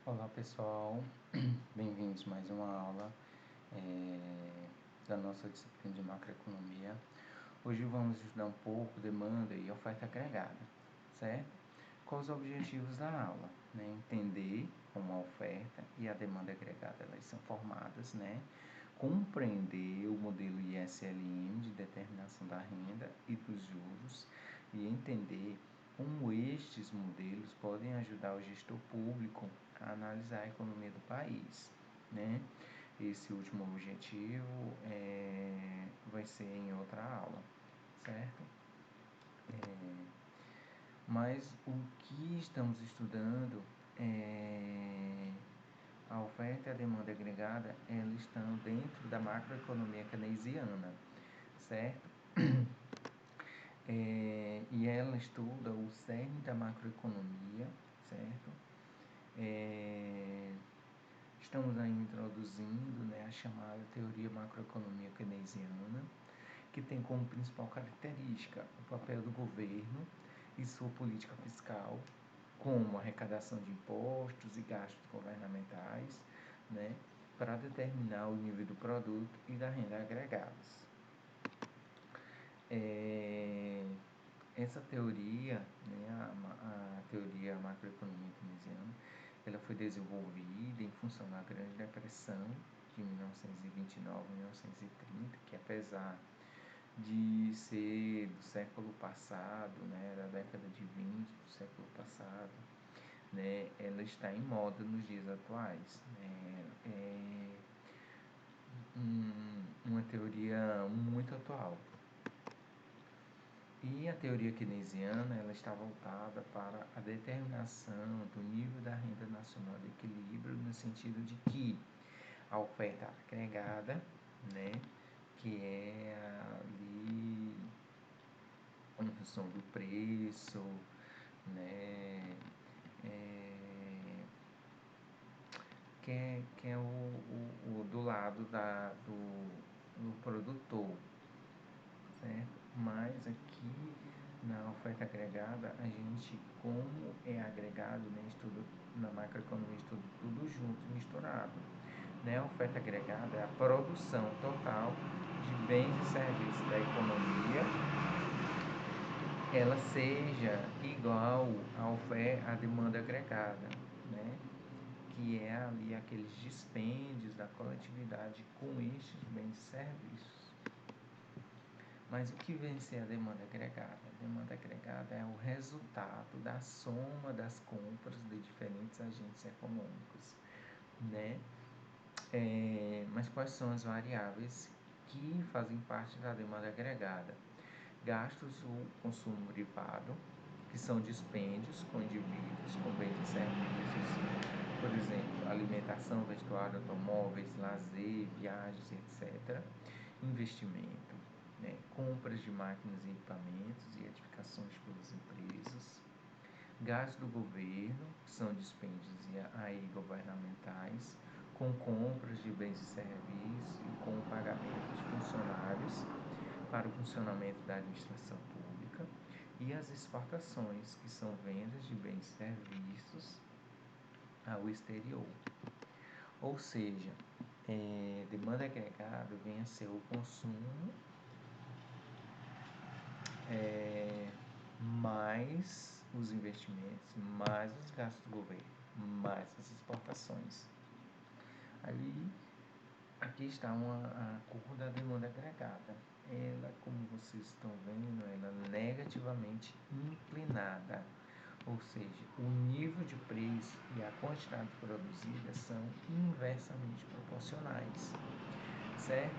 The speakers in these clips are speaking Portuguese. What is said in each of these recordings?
Olá pessoal, bem-vindos a mais uma aula da nossa disciplina de macroeconomia. Hoje vamos estudar um pouco demanda e oferta agregada, certo? Quais os objetivos da aula? Entender como a oferta e a demanda agregada elas são formadas, compreender o modelo ISLM de determinação da renda e dos juros e entender como estes modelos podem ajudar o gestor público a analisar a economia do país, Esse último objetivo vai ser em outra aula, certo? Mas o que estamos estudando a oferta e a demanda agregada, elas estão dentro da macroeconomia keynesiana, certo? E ela estuda o cerne da macroeconomia, certo? Estamos aí introduzindo a chamada teoria macroeconomia keynesiana, que tem como principal característica o papel do governo e sua política fiscal, como arrecadação de impostos e gastos governamentais, para determinar o nível do produto e da renda agregados. Essa teoria, a teoria macroeconomia keynesiana, ela foi desenvolvida em função da Grande Depressão de 1929 a 1930, que apesar de ser do século passado, da década de 20 do século passado, ela está em moda nos dias atuais. Uma teoria muito atual. E a teoria keynesiana, ela está voltada para a determinação do nível da renda nacional de equilíbrio, no sentido de que a oferta agregada, que é ali em função do preço, que é o do lado do produtor, certo? Mas aqui na oferta agregada, a gente, como é agregado, estuda na macroeconomia, estuda tudo junto, misturado. A oferta agregada é a produção total de bens e serviços da economia, ela seja igual à demanda agregada, que é ali aqueles dispêndios da coletividade com estes bens e serviços. Mas o que vem ser a demanda agregada? A demanda agregada é o resultado da soma das compras de diferentes agentes econômicos, Mas quais são as variáveis que fazem parte da demanda agregada? Gastos ou consumo privado, que são dispêndios com indivíduos, com bens e serviços, por exemplo, alimentação, vestuário, automóveis, lazer, viagens, etc. Investimento, compras de máquinas e equipamentos e edificações pelas empresas. Gastos do governo, que são dispêndios aí governamentais, com compras de bens e serviços e com o pagamento de funcionários para o funcionamento da administração pública, e as exportações, que são vendas de bens e serviços ao exterior. Ou seja, demanda agregada vem a ser o consumo mais os investimentos, mais os gastos do governo, mais as exportações. Aqui está a curva da demanda agregada. Ela, como vocês estão vendo, ela é negativamente inclinada. Ou seja, o nível de preço e a quantidade produzida são inversamente proporcionais, certo?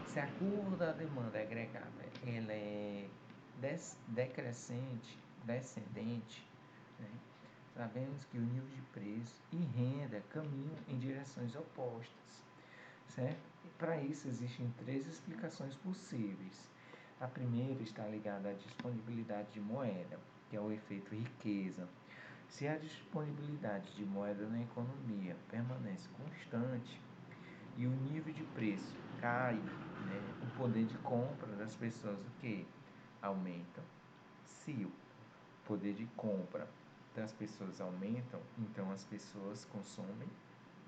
Se a curva da demanda agregada ela é descendente, sabemos que o nível de preço e renda caminham em direções opostas, certo? E para isso existem 3 explicações possíveis. A primeira está ligada à disponibilidade de moeda, que é o efeito riqueza. Se a disponibilidade de moeda na economia permanece constante e o nível de preço cai, o poder de compra das pessoas aumenta. Se o poder de compra das pessoas aumentam, então as pessoas consomem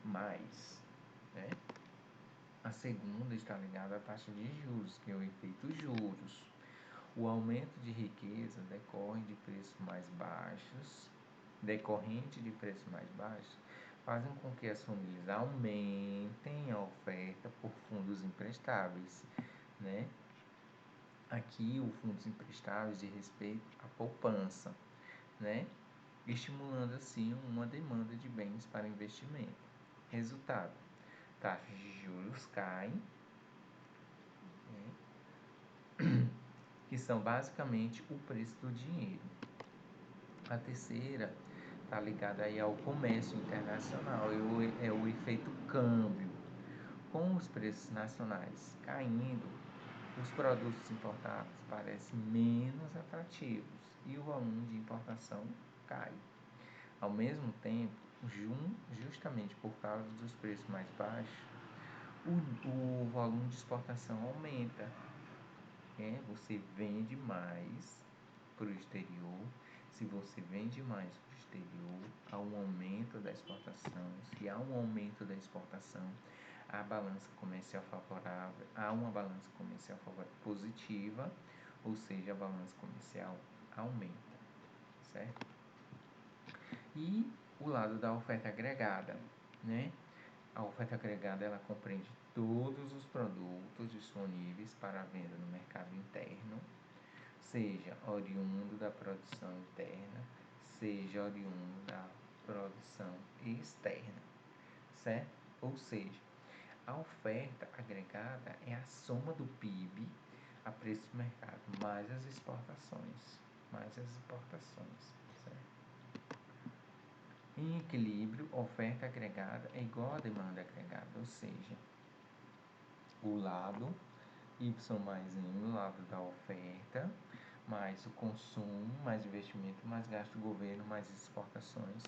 mais, né? A segunda está ligada à taxa de juros, que é o efeito juros. O aumento de riqueza decorrente de preços mais baixos, fazem com que as famílias aumentem a oferta por fundos emprestáveis, né? Aqui o fundos emprestáveis de respeito à poupança, né? Estimulando assim uma demanda de bens para investimento. Resultado: taxas de juros caem, né? Que são basicamente o preço do dinheiro. A terceira está ligada aí ao comércio internacional, é o efeito câmbio. Com os preços nacionais caindo, os produtos importados parecem menos atrativos e o volume de importação cai. Ao mesmo tempo, justamente por causa dos preços mais baixos, o volume de exportação aumenta. Você vende mais para o exterior. Se você vende mais para o exterior, há um aumento da exportação. Se há um aumento da exportação, há balança comercial favorável, há uma balança comercial positiva, ou seja, a balança comercial aumenta, certo? E o lado da oferta agregada, né? A oferta agregada, ela compreende todos os produtos disponíveis para venda no mercado interno, seja oriundo da produção interna, seja oriundo da produção externa, certo? Ou seja, a oferta agregada é a soma do PIB a preço de mercado, mais as exportações, certo? Em equilíbrio, oferta agregada é igual à demanda agregada, ou seja, o lado Y mais N, o lado da oferta, mais o consumo, mais investimento, mais gasto do governo, mais exportações,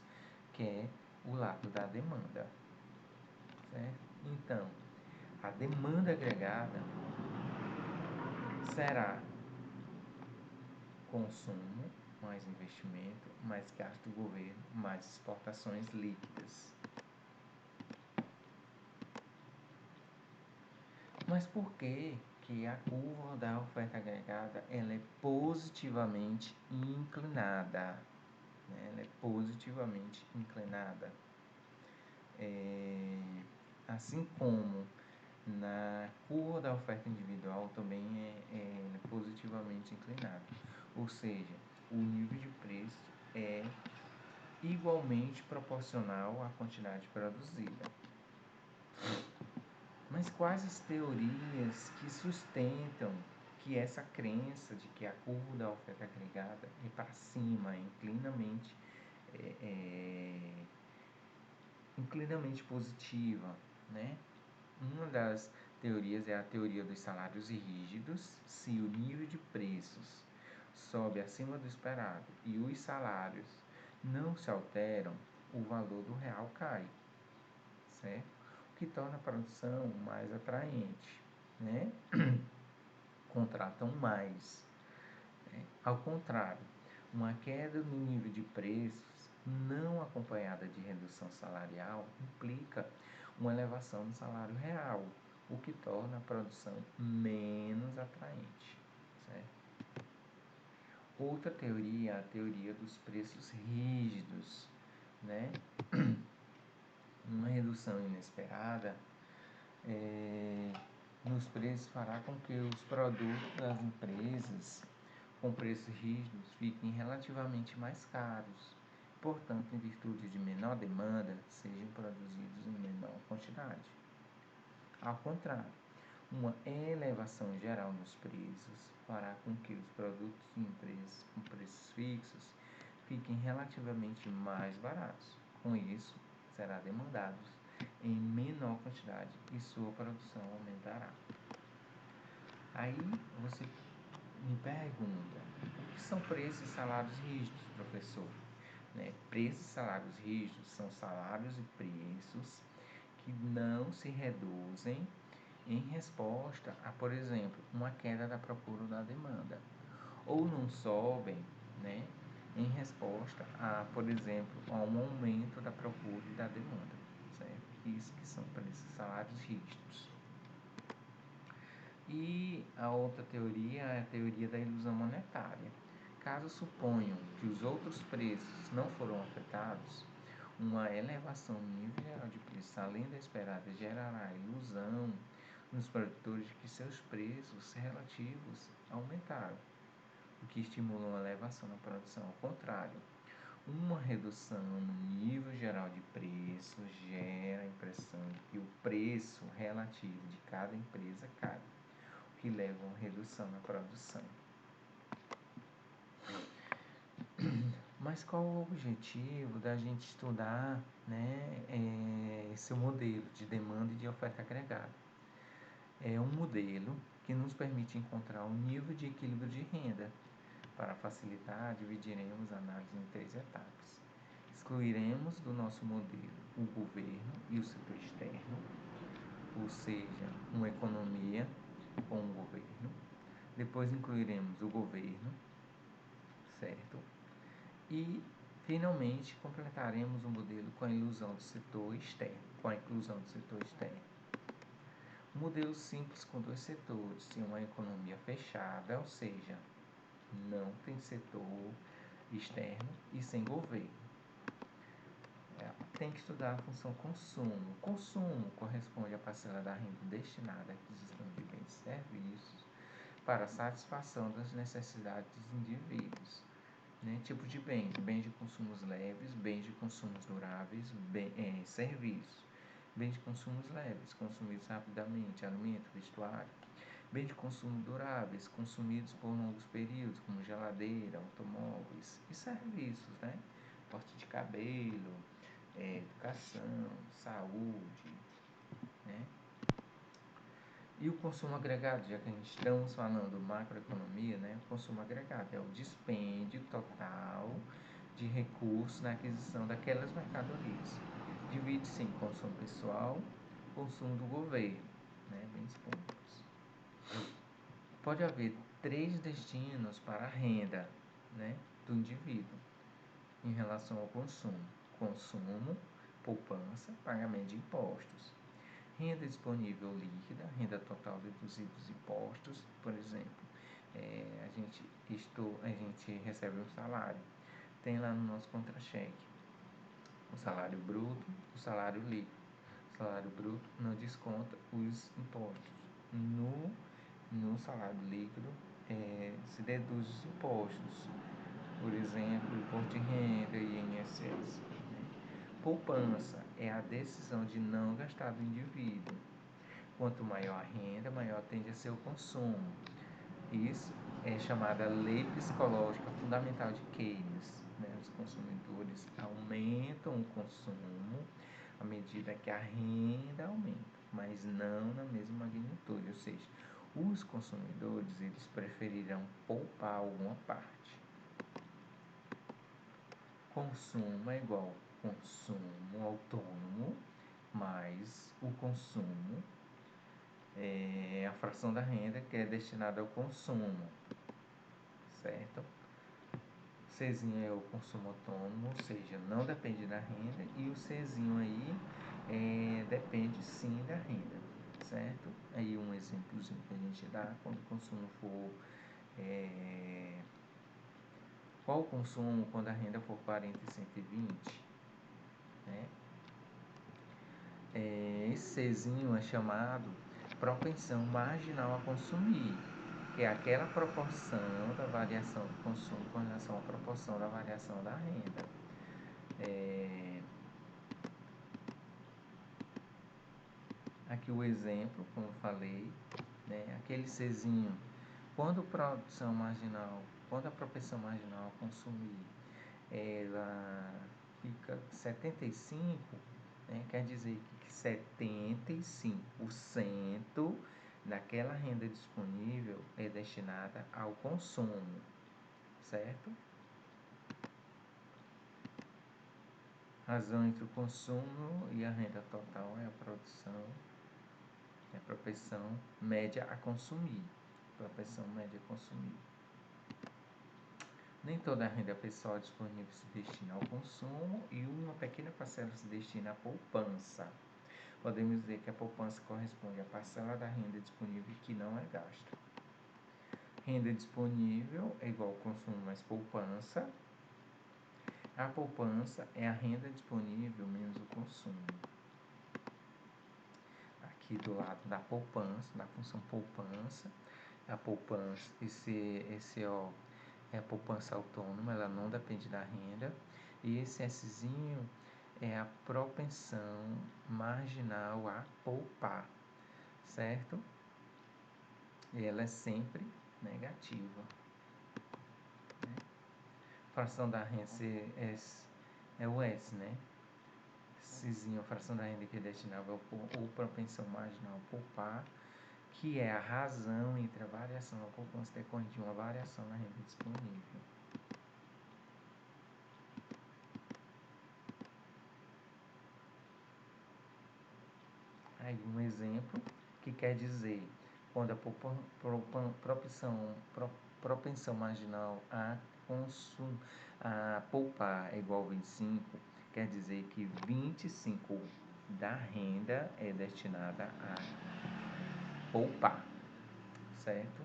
que é o lado da demanda, certo? Então, a demanda agregada será consumo, mais investimento, mais gasto do governo, mais exportações líquidas. Mas por que a curva da oferta agregada ela é positivamente inclinada? Né? Ela é positivamente inclinada. Assim como na curva da oferta individual também é positivamente inclinada. Ou seja, o nível de preço é igualmente proporcional à quantidade produzida. Mas quais as teorias que sustentam que essa crença de que a curva da oferta agregada é para cima, inclinamente positiva, né? Uma das teorias é a teoria dos salários rígidos. Se o nível de preços sobe acima do esperado e os salários não se alteram, o valor do real cai, certo? O que torna a produção mais atraente, né? Contratam mais. Né? Ao contrário, uma queda no nível de preços não acompanhada de redução salarial implica uma elevação do salário real, o que torna a produção menos atraente, certo? Outra teoria é a teoria dos preços rígidos, né? Uma redução inesperada nos preços fará com que os produtos das empresas com preços rígidos fiquem relativamente mais caros. Portanto, em virtude de menor demanda, sejam produzidos em menor quantidade. Ao contrário, uma elevação geral nos preços fará com que os produtos de empresas com preços fixos fiquem relativamente mais baratos. Com isso, será demandados em menor quantidade e sua produção aumentará. Aí você me pergunta, o que são preços e salários rígidos, professor? Né? Preços e salários rígidos são salários e preços que não se reduzem em resposta a, por exemplo, uma queda da procura ou da demanda, ou não sobem, né, em resposta a, por exemplo, a um aumento da procura e da demanda, certo? Isso que são preços salários rígidos. E a outra teoria é a teoria da ilusão monetária. Caso suponham que os outros preços não foram afetados, uma elevação no nível geral de preços além da esperada gerará ilusão nos produtores de que seus preços relativos aumentaram, o que estimula uma elevação na produção. Ao contrário, uma redução no nível geral de preço gera a impressão de que o preço relativo de cada empresa cai, o que leva a uma redução na produção. Mas qual o objetivo da gente estudar, né, esse modelo de demanda e de oferta agregada? É um modelo que nos permite encontrar um nível de equilíbrio de renda. Para facilitar, dividiremos a análise em 3 etapas. Excluiremos do nosso modelo o governo e o setor externo, ou seja, uma economia com o governo. Depois incluiremos o governo, certo? E, finalmente, completaremos o modelo com a inclusão do setor externo. Um modelo simples com 2 setores, tem uma economia fechada, ou seja, não tem setor externo e sem governo. Tem que estudar a função consumo. Consumo corresponde à parcela da renda destinada à aquisição de bens e serviços para a satisfação das necessidades dos indivíduos. Né? Tipos de bens: bens de consumos leves, bens de consumos duráveis, serviços. Bens de consumos leves, consumidos rapidamente, alimento, vestuário. Bens de consumo duráveis, consumidos por longos períodos, como geladeira, automóveis. E serviços, né? Corte de cabelo, educação, saúde, né? E o consumo agregado, já que a gente estamos falando macroeconomia, né? O consumo agregado é o dispêndio total de recursos na aquisição daquelas mercadorias. Divide-se em consumo pessoal, consumo do governo, né? Bens públicos. Pode haver 3 destinos para a renda, né, do indivíduo em relação ao consumo: consumo, poupança, pagamento de impostos. Renda disponível líquida, renda total deduzida dos impostos. Por exemplo, a gente recebe um salário, tem lá no nosso contra-cheque o salário bruto, o salário líquido. O salário bruto não desconta os impostos. No salário líquido se deduz os impostos, por exemplo, imposto de renda e INSS. Poupança é a decisão de não gastar do indivíduo. Quanto maior a renda, maior tende a ser o consumo. Isso é chamada lei psicológica fundamental de Keynes. Né? Os consumidores aumentam o consumo à medida que a renda aumenta, mas não na mesma magnitude. Ou seja, os consumidores eles preferirão poupar alguma parte. Consumo é igual consumo autônomo mais o consumo a fração da renda que é destinada ao consumo, certo? Czinho é o consumo autônomo, ou seja, não depende da renda, e o Czinho aí depende sim da renda, certo? Aí um exemplozinho que a gente dá quando o consumo for qual o consumo quando a renda for 40 e 120, né? Esse Czinho é chamado propensão marginal a consumir, que é aquela proporção da variação do consumo com relação à proporção da variação da renda. Aqui o exemplo, como eu falei, né, aquele Czinho, quando a propensão marginal a consumir ela fica 75, né, quer dizer que 75% daquela renda disponível é destinada ao consumo, certo? A razão entre o consumo e a renda total é a produção, é a propensão média a consumir. Nem toda a renda pessoal disponível se destina ao consumo e uma pequena parcela se destina à poupança. Podemos dizer que a poupança corresponde à parcela da renda disponível que não é gasta. Renda disponível é igual ao consumo mais poupança. A poupança é a renda disponível menos o consumo. Aqui do lado da poupança, da função poupança, a poupança, esse ó, é a poupança autônoma, ela não depende da renda. E esse Szinho é a propensão marginal a poupar, certo? E ela é sempre negativa. Né? Fração da renda é o S, né? Szinho, a fração da renda que é destinável ou propensão marginal a poupar, que é a razão entre a variação da poupança decorrente de uma variação na renda disponível. Aí um exemplo que quer dizer quando a propensão marginal a poupar é igual a 25, quer dizer que 25 da renda é destinada a poupar, certo?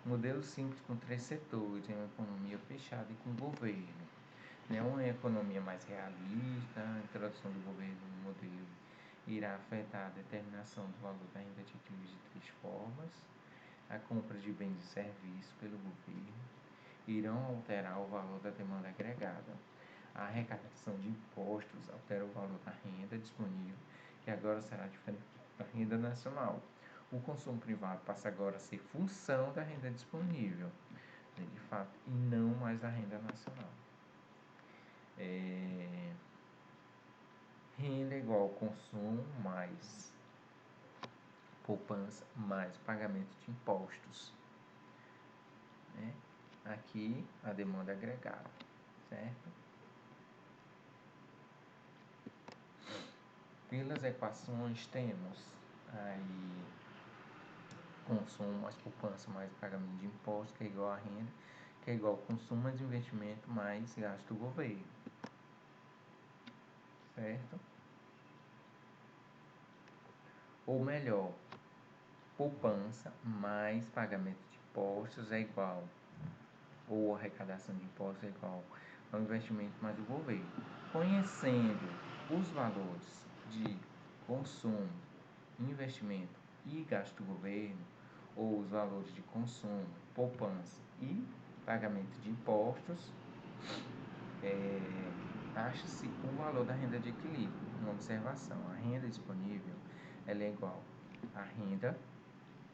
Modelo simples com 3 setores, é uma economia fechada e com governo. Né? Uma economia mais realista, a introdução do governo no modelo irá afetar a determinação do valor da renda de equilíbrio de 3 formas. A compra de bens e serviços pelo governo irão alterar o valor da demanda agregada. A arrecadação de impostos altera o valor da renda disponível, que agora será diferente da renda nacional. O consumo privado passa agora a ser função da renda disponível, né, de fato, e não mais da renda nacional. Renda igual ao consumo mais poupança mais pagamento de impostos. Né? Aqui a demanda agregada, certo? Pelas equações temos aí consumo mais poupança mais pagamento de impostos, que é igual a renda, que é igual ao consumo mais investimento mais gasto do governo, certo? Ou melhor, poupança mais pagamento de impostos é igual, ou arrecadação de impostos é igual ao investimento mais o governo. Conhecendo os valores de consumo, investimento e gasto do governo, ou os valores de consumo, poupança e pagamento de impostos, acha-se o valor da renda de equilíbrio. Uma observação, a renda disponível ela é igual à renda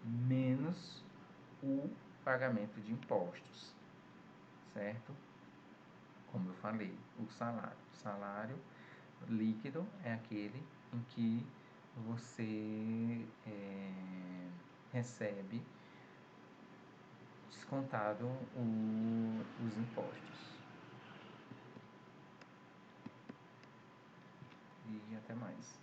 menos o pagamento de impostos, certo? Como eu falei, o salário. O salário líquido é aquele em que você recebe descontado os impostos. E até mais.